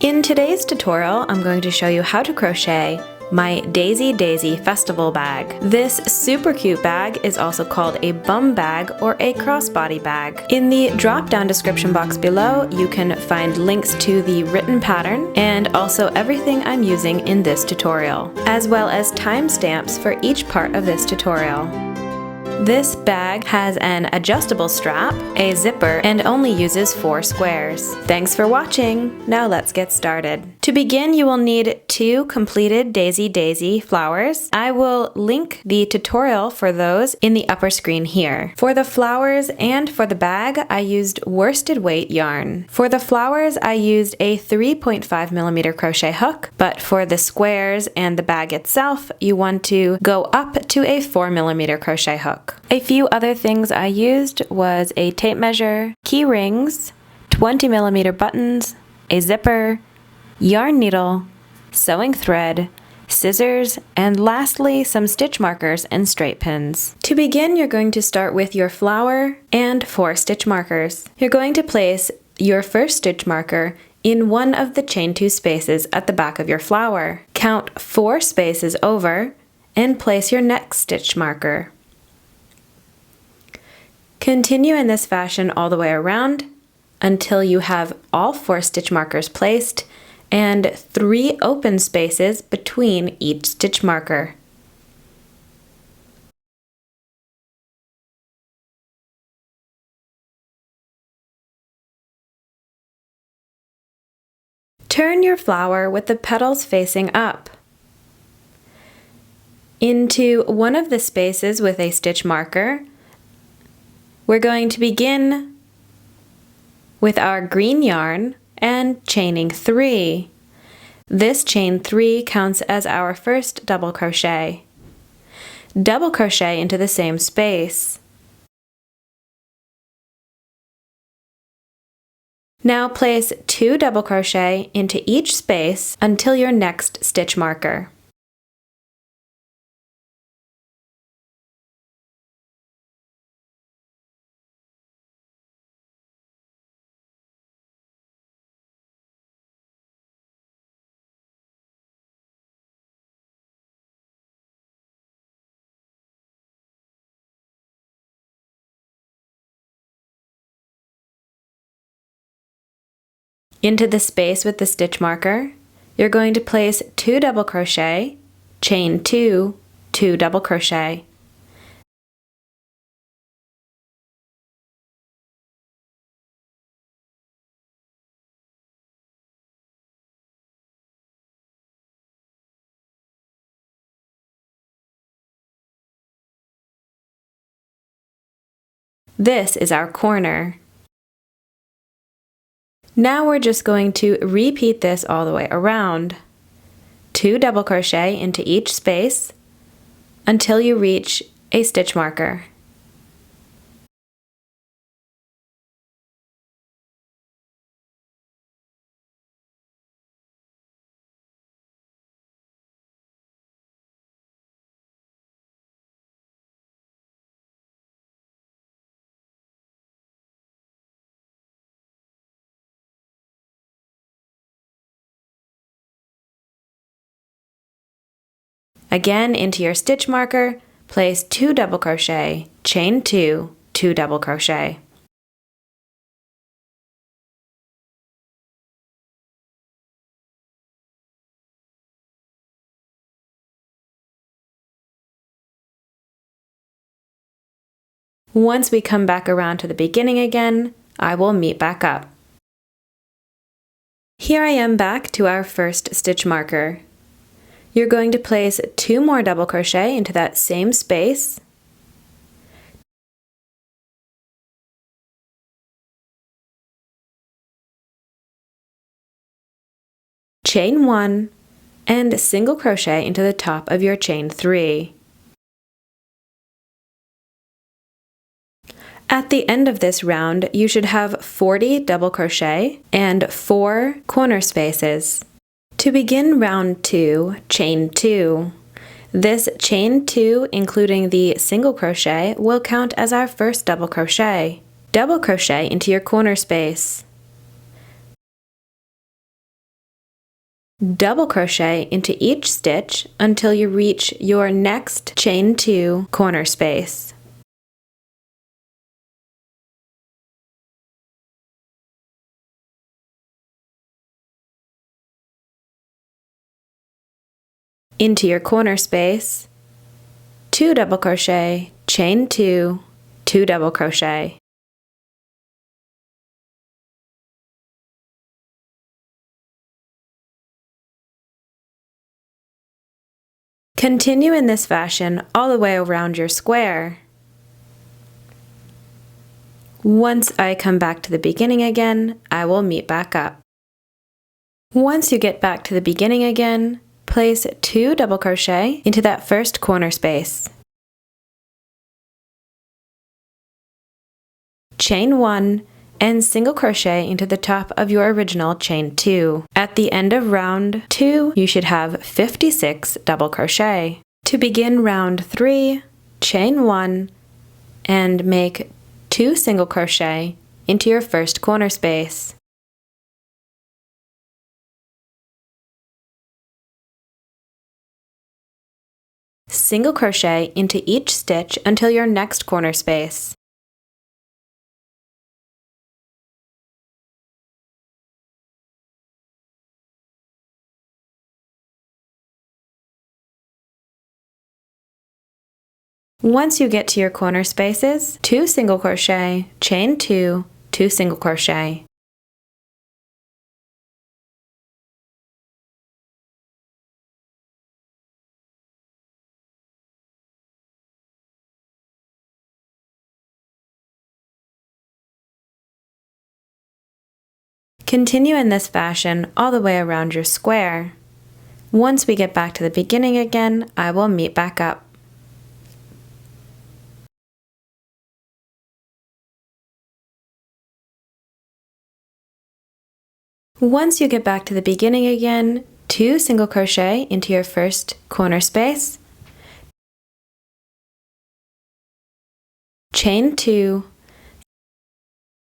In today's tutorial, I'm going to show you how to crochet my Daisy Daisy Festival bag. This super cute bag is also called a bum bag or a crossbody bag. In the drop-down description box below, you can find links to the written pattern and also everything I'm using in this tutorial, as well as timestamps for each part of this tutorial. This bag has an adjustable strap, a zipper, and only uses 4 squares. Thanks for watching! Now let's get started. To begin, you will need 2 completed Daisy Daisy flowers. I will link the tutorial for those in the upper screen here. For the flowers and for the bag, I used worsted weight yarn. For the flowers, I used a 3.5mm crochet hook, but for the squares and the bag itself, you want to go up to a 4mm crochet hook. A few other things I used was a tape measure, key rings, 20mm buttons, a zipper, yarn needle, sewing thread, scissors, and lastly some stitch markers and straight pins. To begin, you're going to start with your flower and 4 stitch markers. You're going to place your first stitch marker in one of the chain 2 spaces at the back of your flower. Count 4 spaces over and place your next stitch marker. Continue in this fashion all the way around until you have all 4 stitch markers placed and 3 open spaces between each stitch marker. Turn your flower with the petals facing up into one of the spaces with a stitch marker. We're going to begin with our green yarn and chaining 3. This chain 3 counts as our first double crochet. Double crochet into the same space. Now place 2 double crochet into each space until your next stitch marker. Into the space with the stitch marker, you're going to place 2 double crochet, chain 2, 2 double crochet. This is our corner. Now we're just going to repeat this all the way around. 2 double crochet into each space until you reach a stitch marker. Again, into your stitch marker, place 2 double crochet, chain 2, 2 double crochet. Once we come back around to the beginning again, I will meet back up. Here I am back to our first stitch marker. You're going to place 2 more double crochet into that same space. Chain 1 and single crochet into the top of your chain 3. At the end of this round, you should have 40 double crochet and 4 corner spaces. To begin round 2, chain 2. This chain 2, including the single crochet, will count as our first double crochet. Double crochet into your corner space. Double crochet into each stitch until you reach your next chain 2 corner space. Into your corner space, 2 double crochet, chain 2, 2 double crochet. Continue in this fashion all the way around your square. Once I come back to the beginning again, I will meet back up. Once you get back to the beginning again, place 2 double crochet into that first corner space. Chain 1 and single crochet into the top of your original chain 2. At the end of round 2, you should have 56 double crochet. To begin round 3, chain 1 and make 2 single crochet into your first corner space. Single crochet into each stitch until your next corner space. Once you get to your corner spaces, 2 single crochet, chain 2, 2 single crochet. Continue in this fashion all the way around your square. Once we get back to the beginning again, I will meet back up. Once you get back to the beginning again, 2 single crochet into your first corner space, chain 2,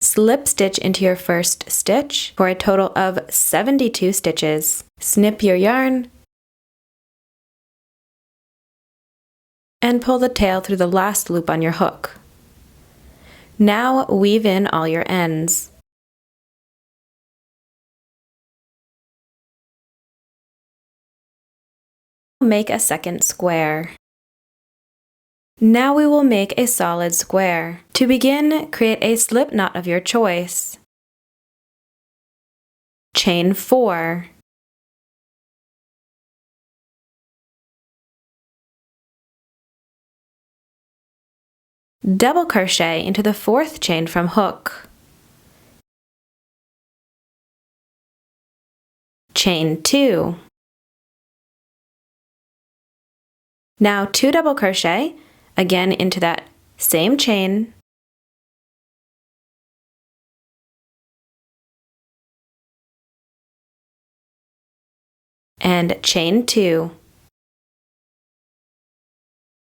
slip stitch into your first stitch for a total of 72 stitches. Snip your yarn and pull the tail through the last loop on your hook. Now weave in all your ends. Make a second square. Now we will make a solid square. To begin, create a slip knot of your choice. Chain 4. Double crochet into the 4th chain from hook. Chain 2. Now 2 double crochet, again into that same chain, and chain 2.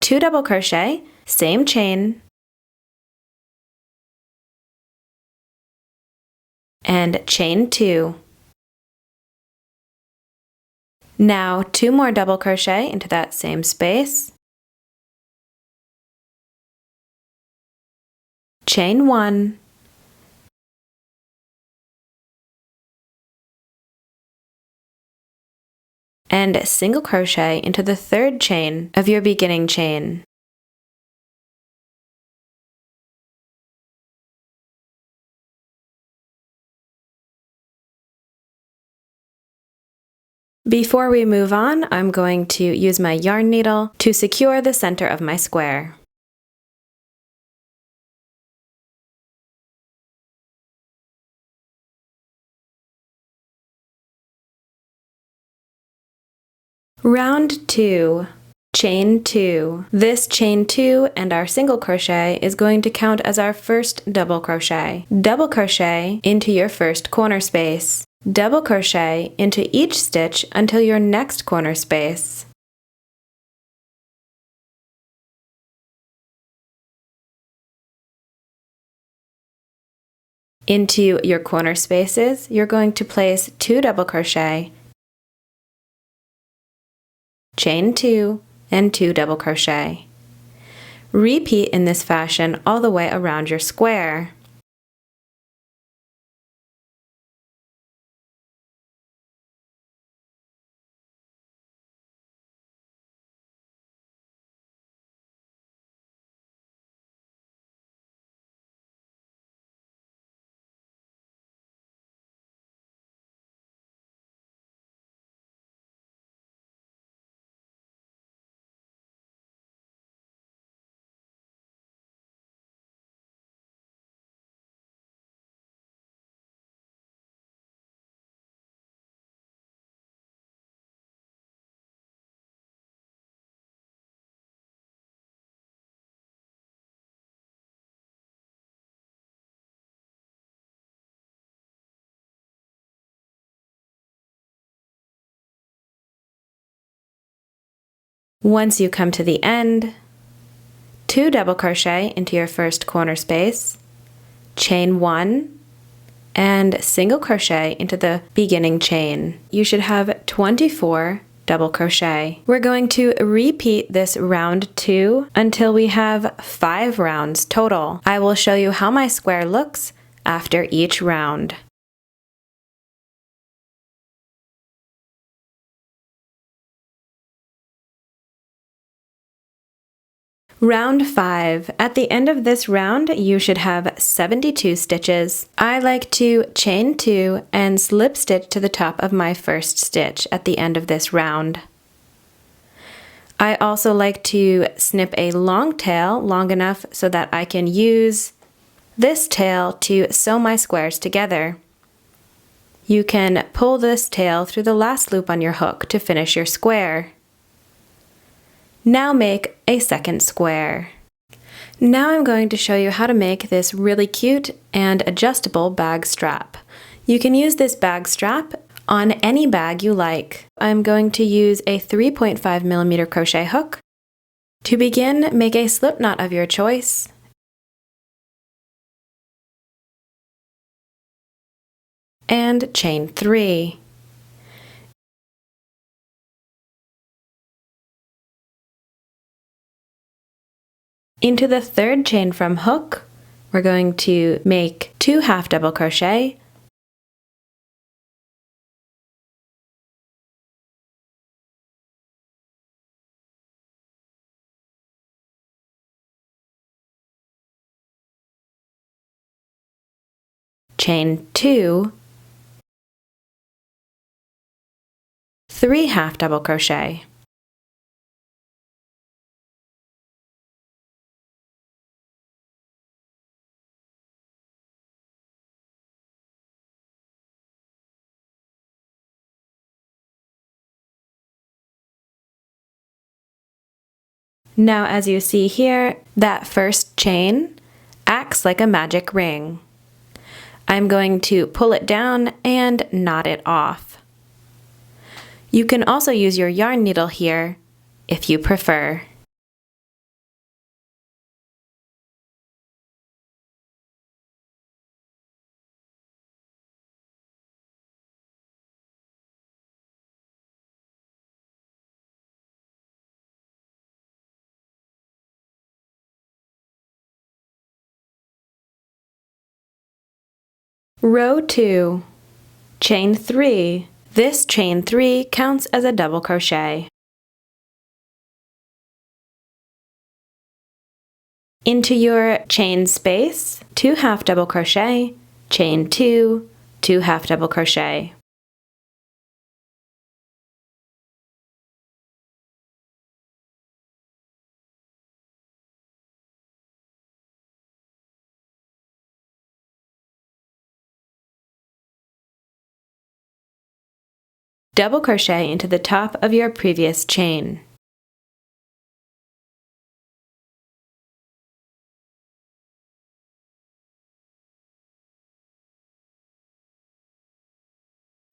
2 double crochet, same chain, and chain 2. Now 2 more double crochet into that same space, chain 1, and single crochet into the 3rd chain of your beginning chain. Before we move on, I'm going to use my yarn needle to secure the center of my square. Round 2. Chain 2. This chain 2 and our single crochet is going to count as our first double crochet. Double crochet into your first corner space. Double crochet into each stitch until your next corner space. Into your corner spaces, you're going to place 2 double crochet chain 2, and 2 double crochet. Repeat in this fashion all the way around your square. Once you come to the end, 2 double crochet into your first corner space, chain 1, and single crochet into the beginning chain. You should have 24 double crochet. We're going to repeat this round 2 until we have 5 rounds total. I will show you how my square looks after each round. Round 5. At the end of this round, you should have 72 stitches. I like to chain 2 and slip stitch to the top of my first stitch at the end of this round. I also like to snip a long tail long enough so that I can use this tail to sew my squares together. You can pull this tail through the last loop on your hook to finish your square. Now make a second square. Now I'm going to show you how to make this really cute and adjustable bag strap. You can use this bag strap on any bag you like. I'm going to use a 3.5mm crochet hook. To begin, make a slip knot of your choice. And chain 3. Into the third chain from hook, we're going to make 2 half double crochet, chain 2, 3 half double crochet. Now as you see here, that first chain acts like a magic ring. I'm going to pull it down and knot it off. You can also use your yarn needle here if you prefer. Row 2, chain 3. This chain 3 counts as a double crochet. Into your chain space, 2 half double crochet, chain 2, 2 half double crochet. Double crochet into the top of your previous chain.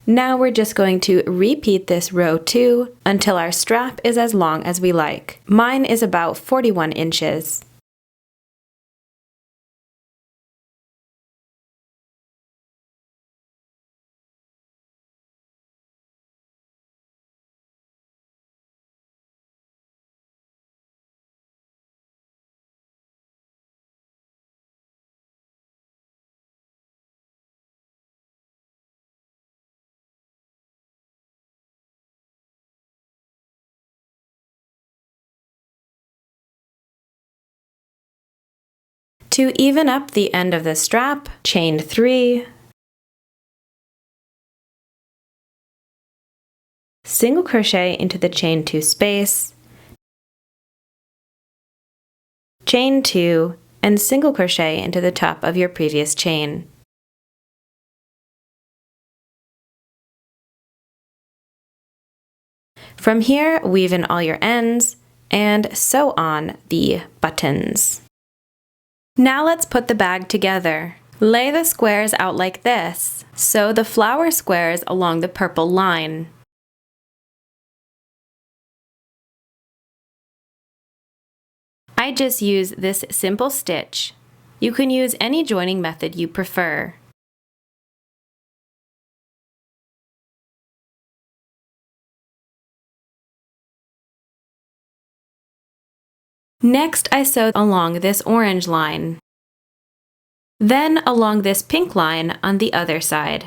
Now we're just going to repeat this row 2 until our strap is as long as we like. Mine is about 41 inches. To even up the end of the strap, chain 3, single crochet into the chain 2 space, chain 2, and single crochet into the top of your previous chain. From here, weave in all your ends, and sew on the buttons. Now let's put the bag together. Lay the squares out like this. Sew the flower squares along the purple line. I just use this simple stitch. You can use any joining method you prefer. Next, I sew along this orange line. Then along this pink line on the other side.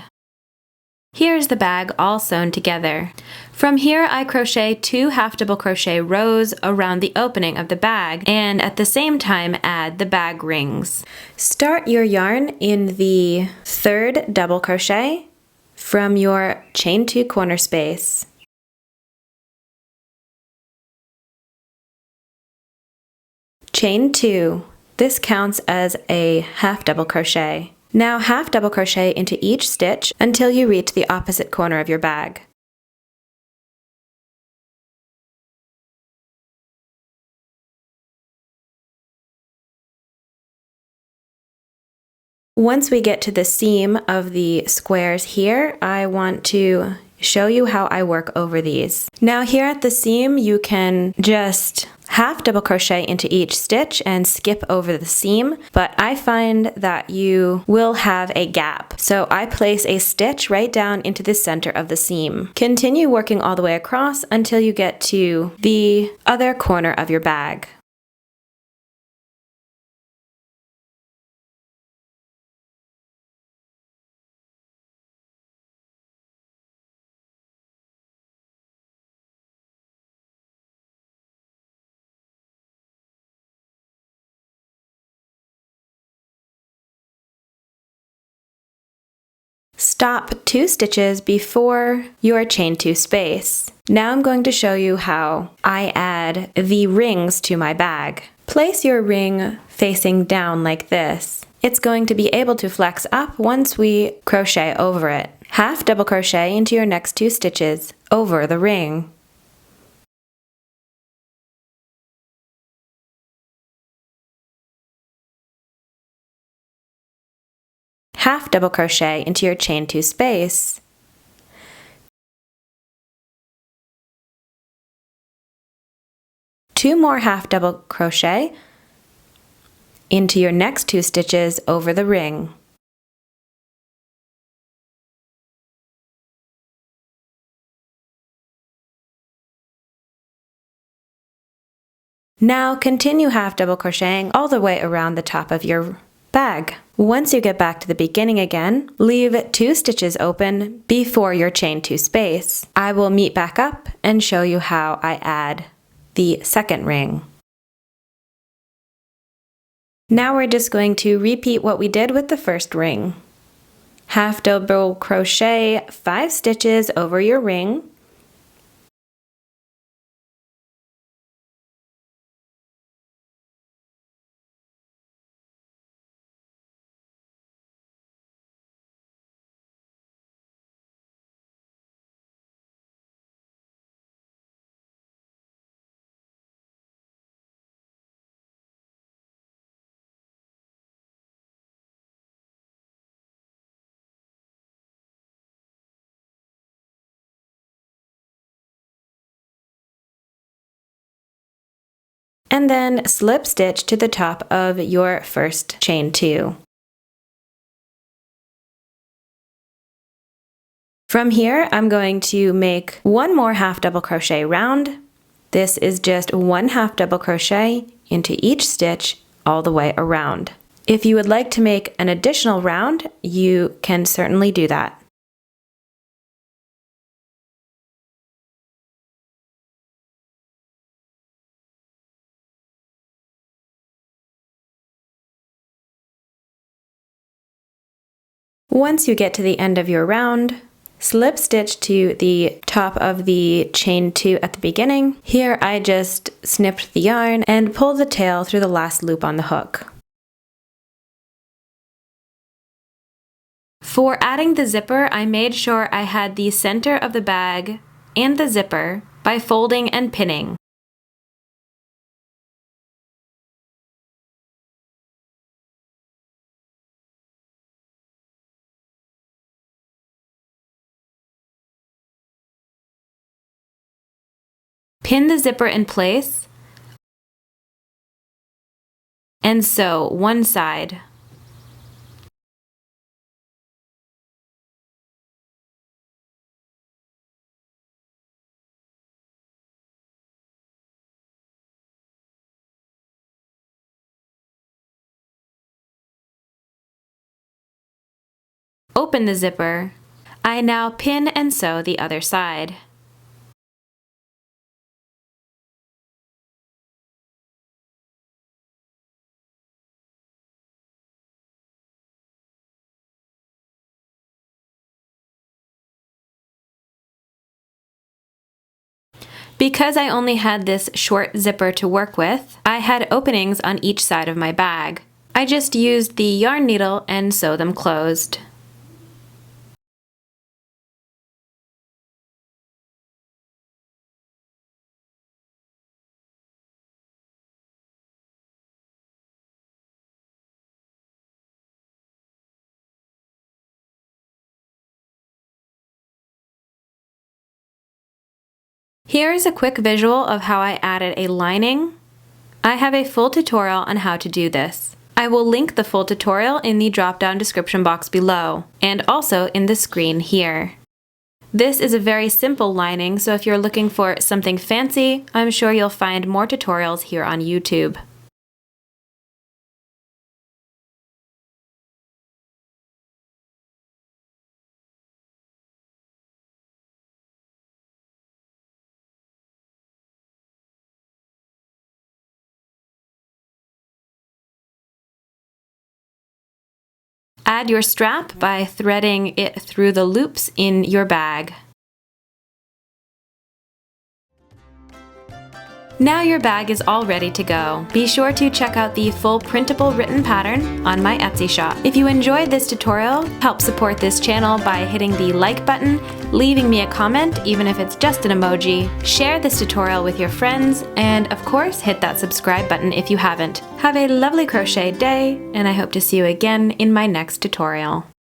Here's the bag all sewn together. From here, I crochet 2 half double crochet rows around the opening of the bag and at the same time add the bag rings. Start your yarn in the 3rd double crochet from your chain 2 corner space. Chain 2. This counts as a half double crochet. Now half double crochet into each stitch until you reach the opposite corner of your bag. Once we get to the seam of the squares here, I want to show you how I work over these. Now here at the seam, you can just half double crochet into each stitch and skip over the seam, but I find that you will have a gap. So I place a stitch right down into the center of the seam. Continue working all the way across until you get to the other corner of your bag. Stop 2 stitches before your chain 2 space. Now I'm going to show you how I add the rings to my bag. Place your ring facing down like this. It's going to be able to flex up once we crochet over it. Half double crochet into your next 2 stitches over the ring. Half double crochet into your chain 2 space. Two more half double crochet into your next 2 stitches over the ring. Now continue half double crocheting all the way around the top of your bag. Once you get back to the beginning again, leave 2 stitches open before your chain 2 space. I will meet back up and show you how I add the second ring. Now we're just going to repeat what we did with the first ring. Half double crochet 5 stitches over your ring. And then slip stitch to the top of your first chain 2. From here, I'm going to make 1 more half double crochet round. This is just 1 half double crochet into each stitch all the way around. If you would like to make an additional round, you can certainly do that. Once you get to the end of your round, slip stitch to the top of the chain 2 at the beginning. Here I just snipped the yarn and pulled the tail through the last loop on the hook. For adding the zipper, I made sure I had the center of the bag and the zipper by folding and pinning. Pin the zipper in place and sew one side. Open the zipper. I now pin and sew the other side. Because I only had this short zipper to work with, I had openings on each side of my bag. I just used the yarn needle and sew them closed. Here is a quick visual of how I added a lining. I have a full tutorial on how to do this. I will link the full tutorial in the drop-down description box below, and also in the screen here. This is a very simple lining, so if you're looking for something fancy, I'm sure you'll find more tutorials here on YouTube. Add your strap by threading it through the loops in your bag. Now your bag is all ready to go. Be sure to check out the full printable written pattern on my Etsy shop. If you enjoyed this tutorial, help support this channel by hitting the like button, leaving me a comment even if it's just an emoji, share this tutorial with your friends, and of course hit that subscribe button if you haven't. Have a lovely crochet day, and I hope to see you again in my next tutorial.